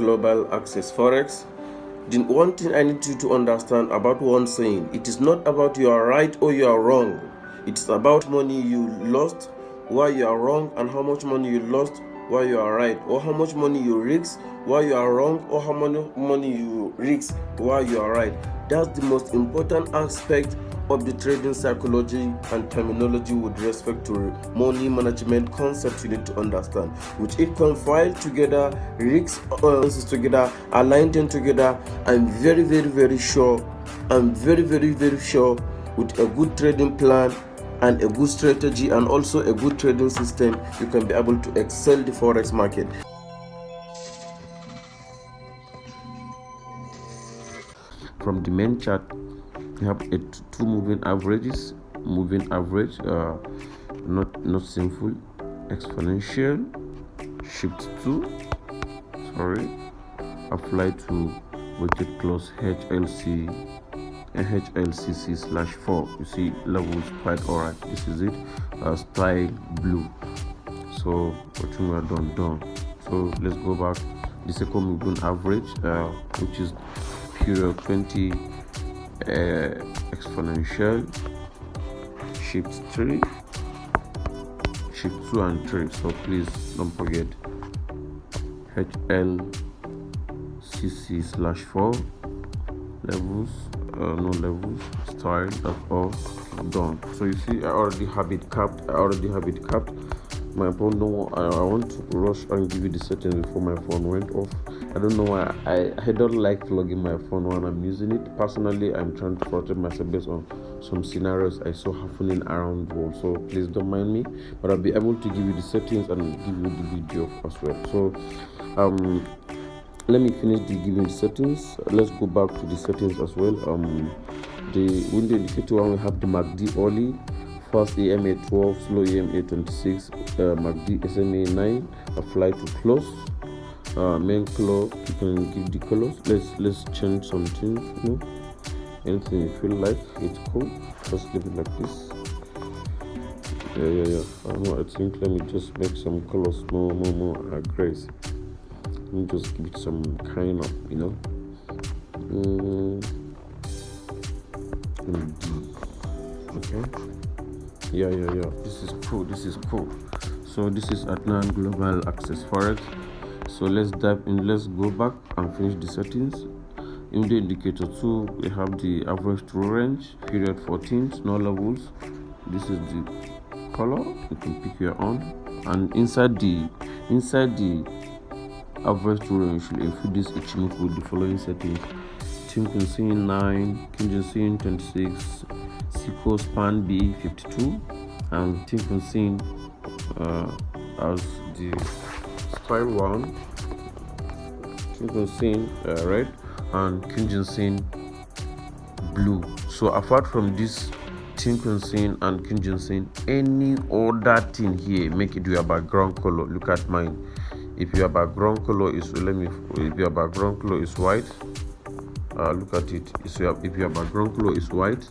Global Access Forex. The one thing I need you to understand about one saying, it is not about you are right or you are wrong. It's about money you lost while you are wrong, and how much money you lost while you are right, or how much money you risk while you are wrong, or how much money you risk while you are right. That's the most important aspect of the trading psychology and terminology with respect to money management concept you need to understand, which it compiled together, risk together, aligned them together. I'm very sure with a good trading plan and a good strategy and also a good trading system, you can be able to excel the forex market. From the main chart, we have two moving averages. Moving average, not simple, exponential, shift 2, apply to weighted close HLCC/4. You see levels quite alright. This is it, style blue. So what we are done. So let's go back. The second moving average, which is period 20, exponential, shift 3, shift 2 and 3. So please don't forget HLCC/4 levels, no levels, style, that's all done. So you see I already have it capped. My phone, I want to rush and give you the settings before my phone went off. I don't know why. I don't like logging my phone when I'm using it. Personally, I'm trying to protect myself based on some scenarios I saw happening around the world. So please don't mind me, but I'll be able to give you the settings and give you the video as well. So let me finish giving the settings. Let's go back to the settings as well. The window indicator one, we have the MACD early, fast EMA 12, slow EMA 26, MACD SMA 9, apply to close. Main color, you can give the colors. Let's change something, anything you feel like it's cool. Just leave it like this. Yeah. I think let me just make some colors more crazy. Let me just give it some kind of, okay. Yeah. This is cool. So this is Atleast Global Access Forex. So let's dive in. Let's go back and finish the settings. In the indicator 2, we have the average true range, period 14, no levels. This is the color. You can pick your own. And inside the average true range, you include this Ichimoku with the following settings: Tinkunsin 9, Kinjinsin 26, Siko span B 52, and Tinkunsin as the style 1, Tinkunsin red, and Kinjinsin blue. So apart from this Tinkunsin and Kinjinsin, any other thing here, make it your background color. Look at mine. If your background color is white, look at it. If your background color is white,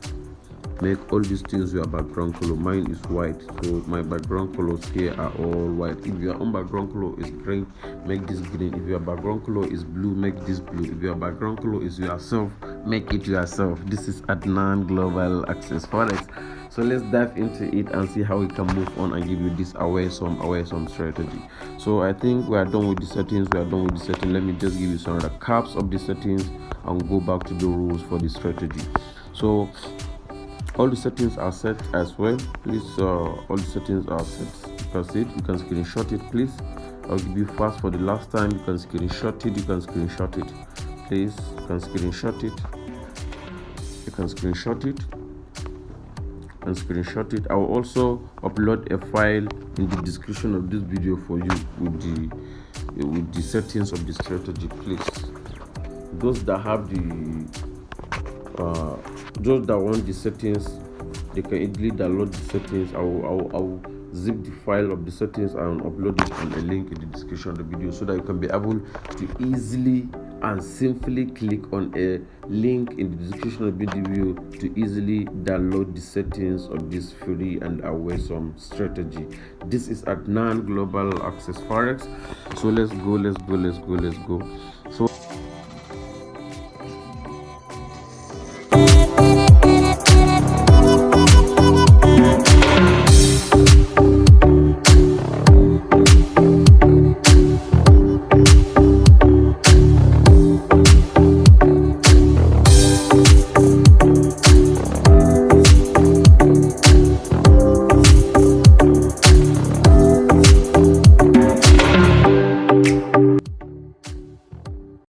make all these things your background color. Mine is white, so my background colors here are all white. If your own background color is green, make this green. If your background color is blue, make this blue. If your background color is yourself, make it yourself. This is Atleast Global Access Forex. So let's dive into it and see how we can move on and give you this away some strategy. So I think we are done with the settings. Let me just give you some recaps of the settings and go back to the rules for the strategy. So all the settings are set as well. Please, all the settings are set. You can see it. You can screenshot it, please. I'll give you fast for the last time. You can screenshot it. Please, you can screenshot it. I will also upload a file in the description of this video for you with the settings of the strategy. Please, those that want the settings, they can easily download the settings. I will zip the file of the settings and upload it on a link in the description of the video, so that you can be able to easily and simply click on a link in the description of the video to easily download the settings of this free and awesome strategy. This is at non-global access forex. So let's go. So